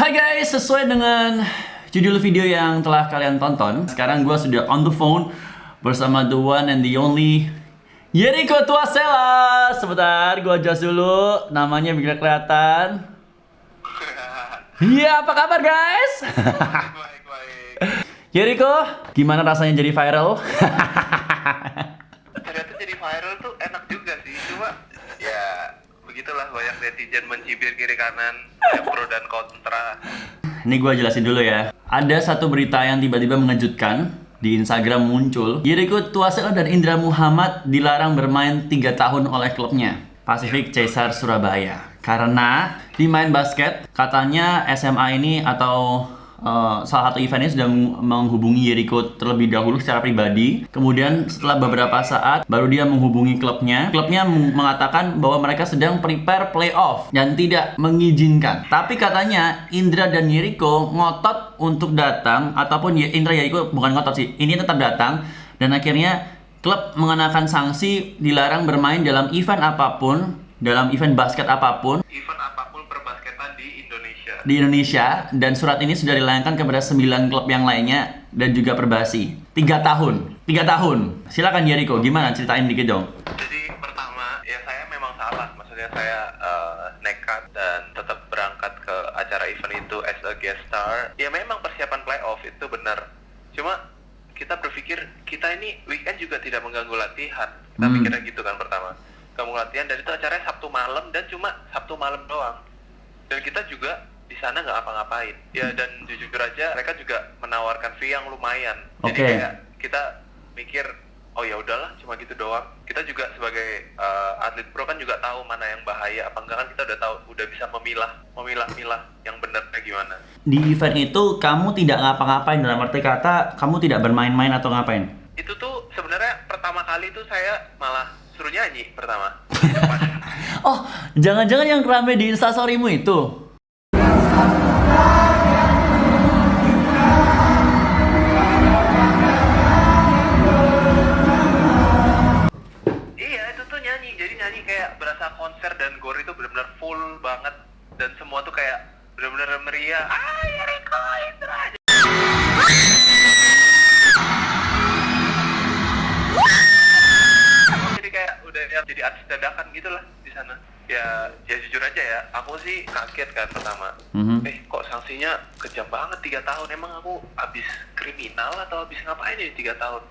Hai guys, sesuai dengan judul video yang telah kalian tonton, sekarang gue sudah on the phone bersama the one and the only Yeriko Tuasela. Sebentar, gue adjust dulu namanya biar kelihatan. Iya, apa kabar guys? Baik. Yeriko, gimana rasanya jadi viral? Ternyata jadi viral tuh enak juga sih, cuma ya begitulah, banyak netizen mencibir kiri kanan, ya pro dan kontra. Ini gue jelasin dulu ya. Ada satu berita yang tiba-tiba mengejutkan di Instagram muncul. Yeriko Tuasela dan Indra Muhammad dilarang bermain 3 tahun oleh klubnya, Pacific Caesar Surabaya. Karena di main basket, katanya SMA ini atau salah satu event ini sudah menghubungi Yeriko terlebih dahulu secara pribadi. Kemudian setelah beberapa saat baru dia menghubungi klubnya. Klubnya mengatakan bahwa mereka sedang prepare playoff dan tidak mengizinkan. Tapi katanya Indra dan Yeriko ngotot untuk datang, ataupun Indra Yeriko bukan ngotot sih, ini tetap datang. Dan akhirnya klub mengenakan sanksi dilarang bermain dalam event apapun, dalam event basket apapun Event apapun perbasketan di Indonesia, dan surat ini sudah dilayangkan kepada 9 klub yang lainnya dan juga Perbasi. 3 tahun. Silakan Yeriko, gimana, ceritain dikit dong. Jadi pertama, ya saya memang salah. Maksudnya saya nekat dan tetap berangkat ke acara event itu as a guest star. Ya memang persiapan playoff itu benar. Cuma kita berpikir kita ini weekend juga tidak mengganggu latihan. Kita pikirnya gitu kan pertama. Kamu latihan dan itu acaranya Sabtu malam dan cuma Sabtu malam doang. Dan kita juga di sana nggak apa-ngapain. Ya, dan jujur aja mereka juga menawarkan fee yang lumayan. Jadi kayak kita mikir, oh ya udahlah, cuma gitu doang. Kita juga sebagai atlet pro kan juga tahu mana yang bahaya apa enggak, kan kita udah tahu, udah bisa memilah yang benernya gimana. Di event itu kamu tidak ngapa-ngapain, dalam arti kata kamu tidak bermain-main atau ngapain? Itu tuh sebenarnya pertama kali tuh saya malah suruh nyanyi pertama. Oh, jangan-jangan yang rame di instastorymu itu? Iya, itu tuh nyanyi. Jadi nyanyi kayak berasa konser dan gor itu benar-benar full banget. Dan semua tuh kayak benar-benar meriah. Yeriko, Indra. Jadi kayak udah ya, jadi artis dadakan gitu lah di sana. Ya jujur aja ya, aku sih kaget kan pertama. Kok sanksinya kejam banget 3 tahun. Emang aku habis kriminal atau habis ngapain ini 3 tahun?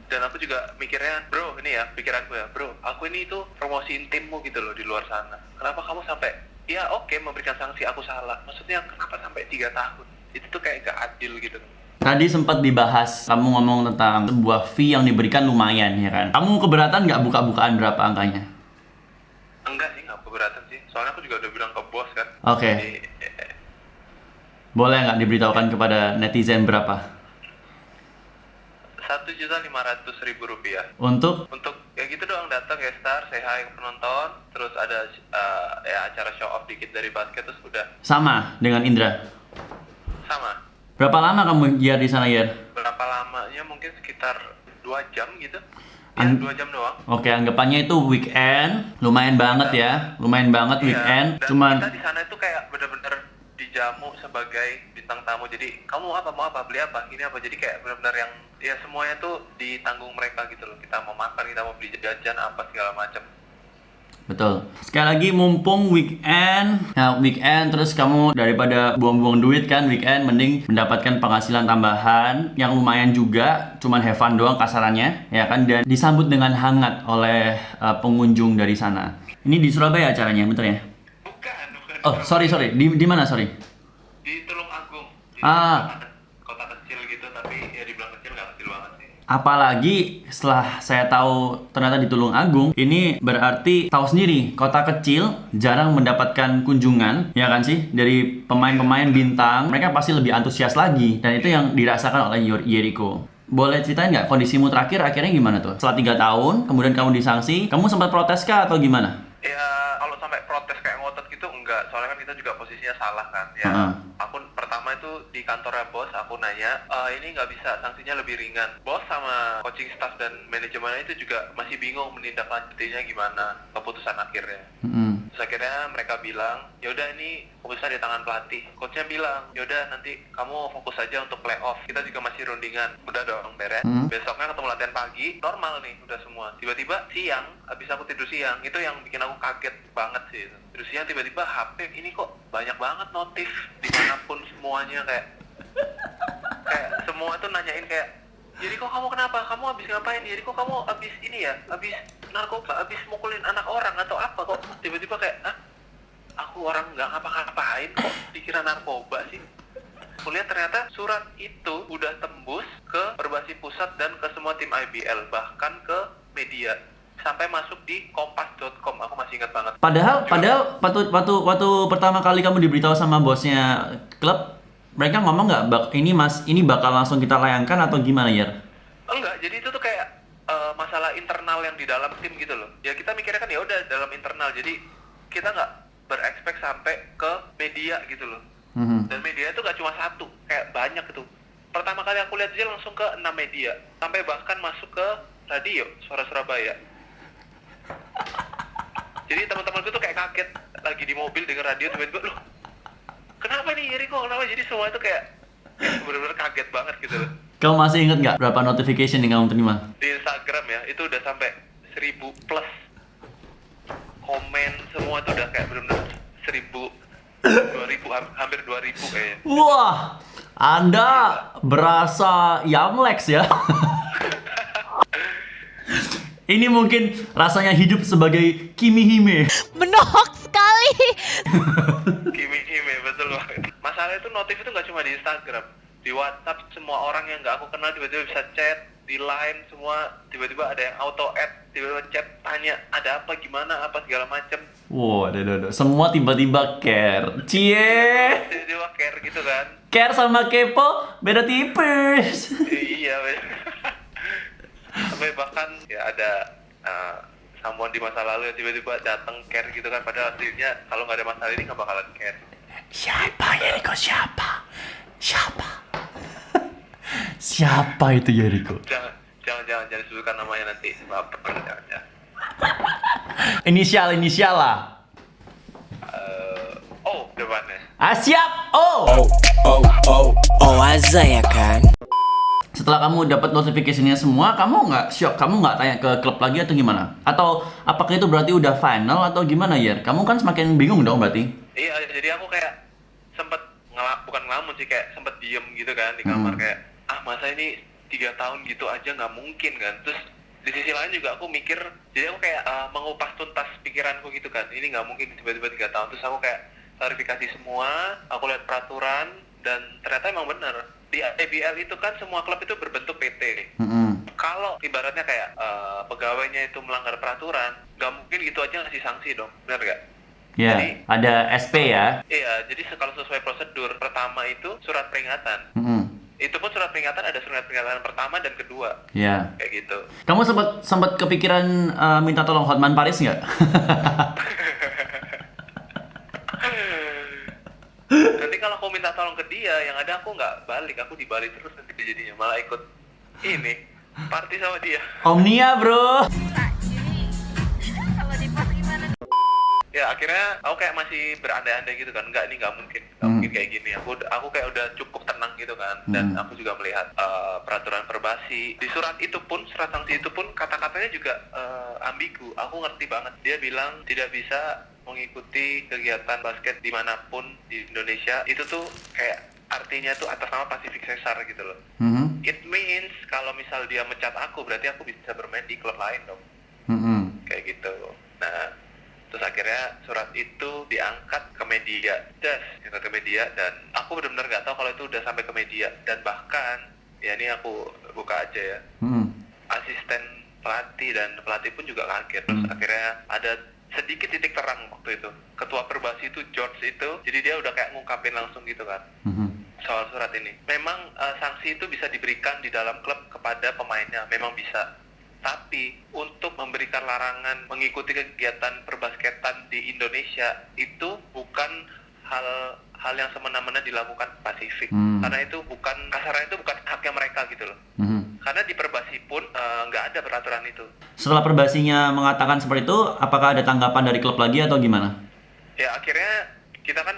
Dan aku juga mikirnya, bro, ini ya pikiranku ya, bro, aku ini itu promosiin timmu gitu loh di luar sana. Kenapa kamu sampai, ya oke, memberikan sanksi aku salah. Maksudnya kenapa sampai 3 tahun? Itu tuh kayak gak adil gitu. Tadi sempat dibahas, kamu ngomong tentang sebuah fee yang diberikan lumayan, ya kan? Kamu keberatan nggak buka-bukaan berapa angkanya? Enggak sih, nggak keberatan sih. Soalnya aku juga udah bilang ke bos kan. Oke. Jadi, Boleh nggak diberitahukan kepada netizen berapa? Rp1.500.000 Untuk? untuk ya gitu doang, datang ya star, say hi ke penonton, terus ada ya acara show off dikit dari basket, terus udah. Sama dengan Indra? Sama. Berapa lama kamu Yer di sana, Yer? Berapa lamanya? Mungkin sekitar 2 jam gitu. Ya, 2 jam doang. Oke, anggapannya itu weekend, lumayan banget ya, lumayan banget weekend. Dan Cuman kita di sana itu kayak bener-bener dijamu sebagai bintang tamu. Jadi kamu mau apa, beli apa, ini apa. Jadi kayak bener-bener yang ya semuanya tuh ditanggung mereka gitu loh. Kita mau makan, kita mau beli jajan apa segala macam. betul. Sekali lagi, mumpung weekend, nah weekend terus kamu daripada buang-buang duit kan weekend, mending mendapatkan penghasilan tambahan yang lumayan juga, cuman have fun doang kasarannya, ya kan, dan disambut dengan hangat oleh pengunjung dari sana. Ini di Surabaya acaranya, betul ya? Bukan. Oh, sorry. Di mana, sorry? Di Tulung Agung. Kota kecil gitu, tapi ya dibilang kecil nggak kecil banget sih. Apalagi setelah saya tahu ternyata di Tulung Agung, ini berarti tahu sendiri, kota kecil jarang mendapatkan kunjungan, ya kan sih, dari pemain-pemain bintang. Mereka pasti lebih antusias lagi, dan itu yang dirasakan oleh Yeriko. Boleh ceritain nggak kondisimu terakhir akhirnya gimana tuh? Setelah 3 tahun, kemudian kamu disanksi, kamu sempat protes kah atau gimana? Ya kalau sampai protes kayak ngotot gitu enggak, soalnya kan kita juga posisinya salah kan. Ya aku pertama itu di kantornya bos, aku nanya, ini nggak bisa sanksinya lebih ringan. Bos sama coaching staff dan manajemennya itu juga masih bingung menindaklanjutinya gimana keputusan akhirnya. Terus akhirnya mereka bilang, yaudah ini fokusnya di tangan pelatih. Coachnya bilang, yaudah nanti kamu fokus aja untuk playoff. Kita juga masih rundingan. Udah dong, beres. Besoknya ketemu latihan pagi, normal nih, udah semua. Tiba-tiba siang, abis aku tidur siang, itu yang bikin aku kaget banget sih. Tidur siang tiba-tiba HP, ini kok banyak banget notif dimanapun semuanya kayak semua tuh nanyain kayak, jadi kok kamu kenapa? Kamu habis ngapain? Jadi kok kamu habis ini ya? Habis narkoba? Habis mukulin anak orang atau apa kok? Tiba-tiba kayak, hah? Aku orang nggak ngapa-ngapain kok dikira narkoba sih? Kulihat ternyata surat itu udah tembus ke Perbasi Pusat dan ke semua tim IBL, bahkan ke media. Sampai masuk di kompas.com, aku masih ingat banget. Padahal waktu pertama kali kamu diberitahu sama bosnya klub, mereka ngomong nggak, ini bakal langsung kita layangkan atau gimana ya? Enggak, jadi itu tuh kayak masalah internal yang di dalam tim gitu loh. Ya kita mikirnya kan ya udah dalam internal, jadi kita nggak berekspek sampai ke media gitu loh. Dan media itu nggak cuma satu, kayak banyak itu. Pertama kali aku lihat dia langsung ke 6 media, sampai bahkan masuk ke radio Suara Surabaya. Jadi teman-temanku tuh kayak kaget lagi di mobil denger radio, tiba-tiba loh, kenapa nih Yeriko, kenapa? Jadi semua itu kayak bener-bener kaget banget gitu loh. Kamu masih inget nggak berapa notification yang kamu terima? Di Instagram ya, itu udah sampai 1000 plus komen, semua tuh udah kayak bener-bener 1000, 2000, hampir 2000 kayaknya. Wah, Anda berasa Yamlex ya? Ini mungkin rasanya hidup sebagai Kimihime. Menohok sekali. Kimi, betul banget. Masalahnya tuh notif itu nggak cuma di Instagram, di WhatsApp semua orang yang nggak aku kenal tiba-tiba bisa chat, di Line semua tiba-tiba ada yang auto add, tiba-tiba chat tanya ada apa, gimana, apa segala macem. Wow, semua tiba-tiba care. Cie. Tiba-tiba care gitu kan. Care sama kepo beda tipis. Iya, sampai bahkan ya ada someone di masa lalu yang tiba-tiba datang care gitu kan, padahal aslinya kalau nggak ada masalah ini nggak bakalan care. Siapa Yeriko? Siapa itu Yeriko? Jangan sebutkan namanya, nanti baper. Jangan. Inisial lah. Oh, depannya. Siap. Oh, Aza ya kan? setelah kamu dapat notifikasinya semua, kamu nggak shock? Kamu nggak tanya ke klub lagi atau gimana? Atau apakah itu berarti udah final atau gimana ya? Kamu kan semakin bingung dong berarti? Iya, jadi aku kayak sempet bukan ngelamun sih, kayak sempet diem gitu kan di kamar, kayak masa ini 3 tahun gitu aja nggak mungkin kan. Terus di sisi lain juga aku mikir, jadi aku kayak mengupas tuntas pikiranku gitu kan, ini nggak mungkin tiba-tiba 3 tahun. Terus aku kayak klarifikasi semua, aku lihat peraturan, dan ternyata emang bener di IBL itu kan semua klub itu berbentuk PT. Kalau ibaratnya kayak pegawainya itu melanggar peraturan, nggak mungkin gitu aja ngasih sanksi dong, bener nggak? Ya, Jadi, ada SP ya. iya, jadi kalau sesuai prosedur, pertama itu surat peringatan. Itu pun surat peringatan, ada surat peringatan pertama dan kedua. Ya. Kayak gitu. Kamu sempat kepikiran minta tolong Hotman Paris nggak? Nanti kalau aku minta tolong ke dia, yang ada aku nggak balik, aku di Bali terus nanti jadinya, malah ikut ini party sama dia. Omnia bro. Ya akhirnya aku kayak masih berandai-andai gitu kan, ini nggak mungkin kayak gini. Aku kayak udah cukup tenang gitu kan, dan aku juga melihat peraturan perbasi di surat sanksi itu pun kata-katanya juga ambigu. Aku ngerti banget, dia bilang tidak bisa mengikuti kegiatan basket dimanapun di Indonesia. Itu tuh kayak artinya tuh atas nama Pacific Cesar gitu loh. It means kalau misal dia mencat aku, berarti aku bisa bermain di klub lain dong. Kayak gitu. Nah, terus akhirnya surat itu diangkat ke media, dan aku benar-benar nggak tahu kalau itu udah sampai ke media. Dan bahkan, ya ini aku buka aja ya, asisten pelatih dan pelatih pun juga kaget. Terus akhirnya ada sedikit titik terang waktu itu. Ketua Perbasi itu George itu, jadi dia udah kayak ngungkapin langsung gitu kan, soal surat ini. Memang sanksi itu bisa diberikan di dalam klub kepada pemainnya, memang bisa. Tapi untuk memberikan larangan mengikuti kegiatan perbasketan di Indonesia itu bukan hal yang semena-mena dilakukan Pasifik. Karena itu kasarnya itu bukan haknya mereka gitu loh. Karena di Perbasi pun nggak ada peraturan itu. Setelah Perbasinya mengatakan seperti itu, apakah ada tanggapan dari klub lagi atau gimana? Ya akhirnya kita kan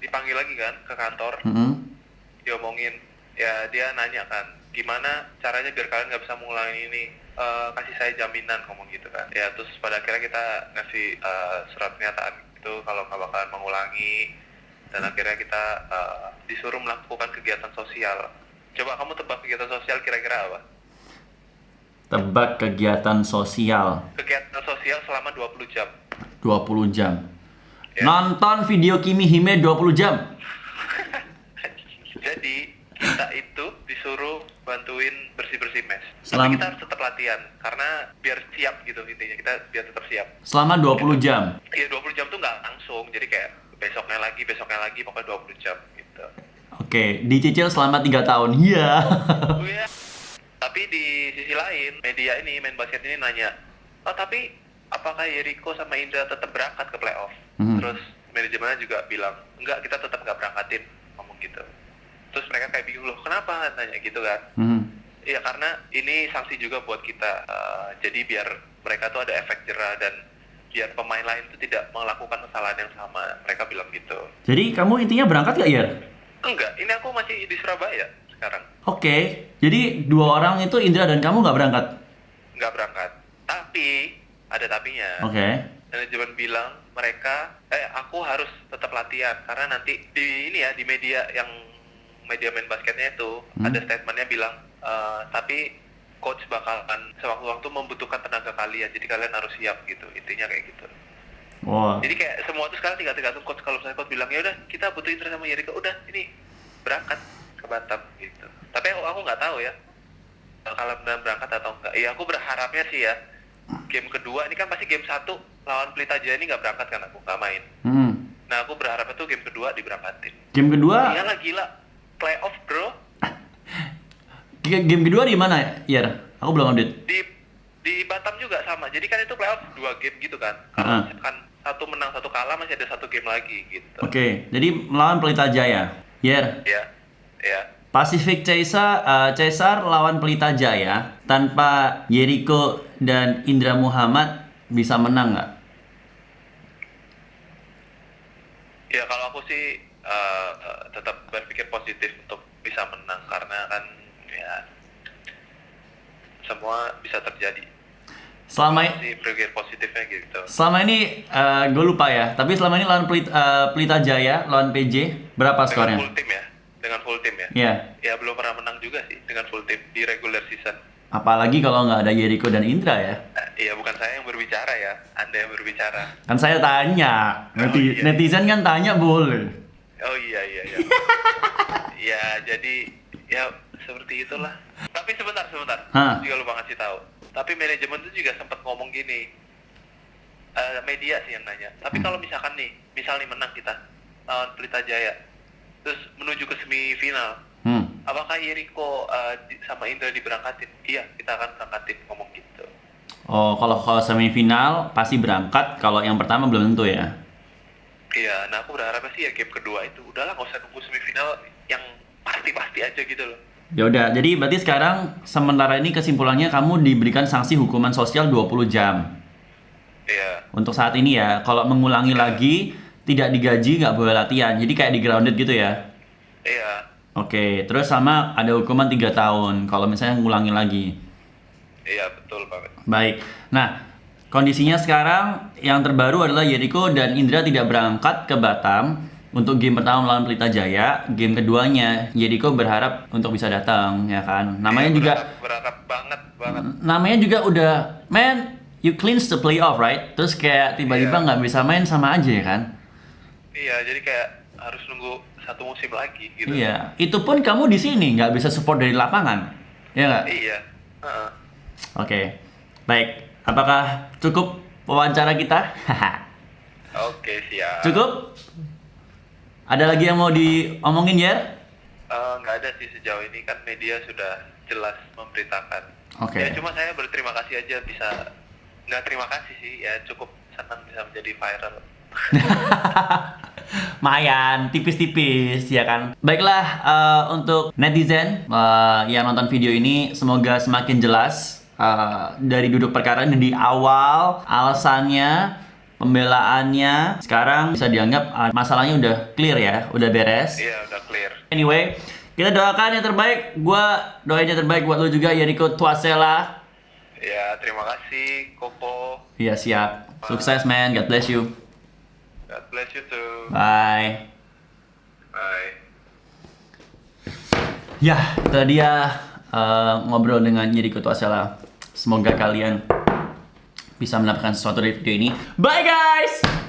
dipanggil lagi kan ke kantor, diomongin. Ya dia nanya kan, gimana caranya biar kalian nggak bisa mengulangi ini. Kasih saya jaminan, ngomong gitu kan. Ya terus pada akhirnya kita ngasih surat pernyataan itu kalau nggak bakalan mengulangi, dan akhirnya kita disuruh melakukan kegiatan sosial. Coba kamu tebak kegiatan sosial kira-kira apa? Tebak kegiatan sosial. Kegiatan sosial selama 20 jam. 20 jam. Ya. Nonton video Kimi Hime 20 jam. Jadi kita itu disuruh bantuin bersih-bersih mes. Selam- Tapi kita harus tetap latihan karena biar siap gitu intinya. Kita biar tetap siap. Selama 20 jam. Iya 20 jam tuh nggak langsung. Jadi kayak besoknya lagi pokoknya 20 jam gitu. Oke, dicicil selama 3 tahun. Iya. Oh iya. Tapi di sisi lain, media ini, main basket ini nanya, oh tapi apakah Yeriko sama Indra tetap berangkat ke playoff? Terus manajemennya juga bilang, enggak, kita tetap nggak berangkatin, ngomong gitu. Terus mereka kayak bingung, loh kenapa? Nanya gitu kan. Iya karena ini sanksi juga buat kita. Jadi biar mereka tuh ada efek jera dan biar pemain lain tuh tidak melakukan kesalahan yang sama. Mereka bilang gitu. Jadi kamu intinya berangkat gak, Yer? Enggak, ini aku masih di Surabaya sekarang. Oke, jadi 2 orang itu Indra dan kamu nggak berangkat? Nggak berangkat. Tapi, ada tapinya. Oke. Manajemen bilang aku harus tetap latihan karena nanti di media yang media main basketnya itu ada statementnya bilang tapi coach bakalan sewaktu-waktu membutuhkan tenaga kalian, jadi kalian harus siap gitu, intinya kayak gitu. Wow. Jadi kayak semua itu sekarang tinggal tergantung coach. Kalau misalnya coach bilang ya udah kita butuh Indra sama Yerika, udah ini berangkat ke Batam gitu. Tapi aku nggak tahu ya kalau benar berangkat atau enggak. Iya aku berharapnya sih ya. Game kedua ini kan pasti game 1 lawan Pelita Jaya ini nggak berangkat kan, aku nggak main. Nah aku berharapnya tuh game kedua diberangkatin. Game kedua? Iyalah gila, playoff bro. Game kedua di mana, Yer? Aku belum update. Di Batam juga sama. Jadi kan itu playoff 2 game gitu kan. Kalau misalkan 1 menang 1 kalah masih ada 1 game lagi gitu. Oke, jadi melawan Pelita Jaya. Yer, Ya. Pacific Caesar lawan Pelita Jaya tanpa Yeriko dan Indra Muhammad bisa menang nggak? Ya kalau aku sih tetap berpikir positif untuk bisa menang karena kan ya semua bisa terjadi. Selama Berpikir positifnya gitu. ini gue lupa ya, tapi selama ini lawan Pelita Jaya, lawan PJ berapa skornya? Dengan full team ya. Iya. Ya belum pernah menang juga sih dengan full team di regular season. Apalagi kalau nggak ada Yeriko dan Indra ya. Iya bukan saya yang berbicara ya, Anda yang berbicara. Kan saya tanya, iya. netizen kan tanya boleh. Oh iya. Ya jadi ya seperti itulah. Tapi sebentar. Hah? Juga lupa ngasih tahu. Tapi manajemen itu juga sempat ngomong gini. Media sih yang nanya. Tapi kalau misalkan nih, misal nih menang kita lawan Pelita Jaya, terus menuju ke semifinal, apakah Yeriko sama Indra diberangkatin? Iya, kita akan berangkatin, ngomong gitu. Oh, kalau semifinal pasti berangkat, kalau yang pertama belum tentu ya. Iya, nah aku berharapnya sih ya game kedua itu udahlah nggak usah nunggu semifinal yang pasti-pasti aja gitu loh. Ya udah, jadi berarti sekarang sementara ini kesimpulannya kamu diberikan sanksi hukuman sosial 20 jam. Iya. Untuk saat ini ya, kalau mengulangi lagi tidak digaji, nggak boleh latihan. Jadi kayak di grounded gitu ya. Iya. Oke, terus sama ada hukuman 3 tahun kalau misalnya ngulangi lagi. Iya, betul Pak. Baik. Nah, kondisinya sekarang yang terbaru adalah Yeriko dan Indra tidak berangkat ke Batam untuk game pertama melawan Pelita Jaya. Game keduanya Yeriko berharap untuk bisa datang, ya kan. Namanya Iya, juga berharap banget. namanya juga udah, man, you clinch the playoff, right? Terus kayak tiba-tiba nggak bisa main sama aja ya kan? Iya, jadi kayak harus nunggu 1 musim lagi gitu. Iya, itu pun kamu di sini nggak bisa support dari lapangan, ya nggak? Iya. Oke, baik. Apakah cukup wawancara kita? Oke, siap. Cukup? Ada lagi yang mau diomongin, Yer? Nggak ada sih sejauh ini, kan media sudah jelas memberitakan. Oke. Ya cuma saya berterima kasih aja bisa, nggak terima kasih sih, ya cukup senang bisa menjadi viral. Mayan, tipis-tipis ya kan. Baiklah, untuk netizen yang nonton video ini, semoga semakin jelas dari duduk perkara ini di awal alasannya pembelaannya sekarang bisa dianggap masalahnya udah clear ya, udah beres. Iya, udah clear. Anyway, kita doakan yang terbaik. Gua doain yang terbaik buat lu juga, Jericho Tuasela. Ya, terima kasih, Kopo. Iya, siap. Sukses, man. God bless you. God bless you too. Bye. Bye. Ya, itu dia ngobrol dengan Jericho Tuasela. Semoga kalian bisa mendapatkan sesuatu dari video ini. Bye, guys!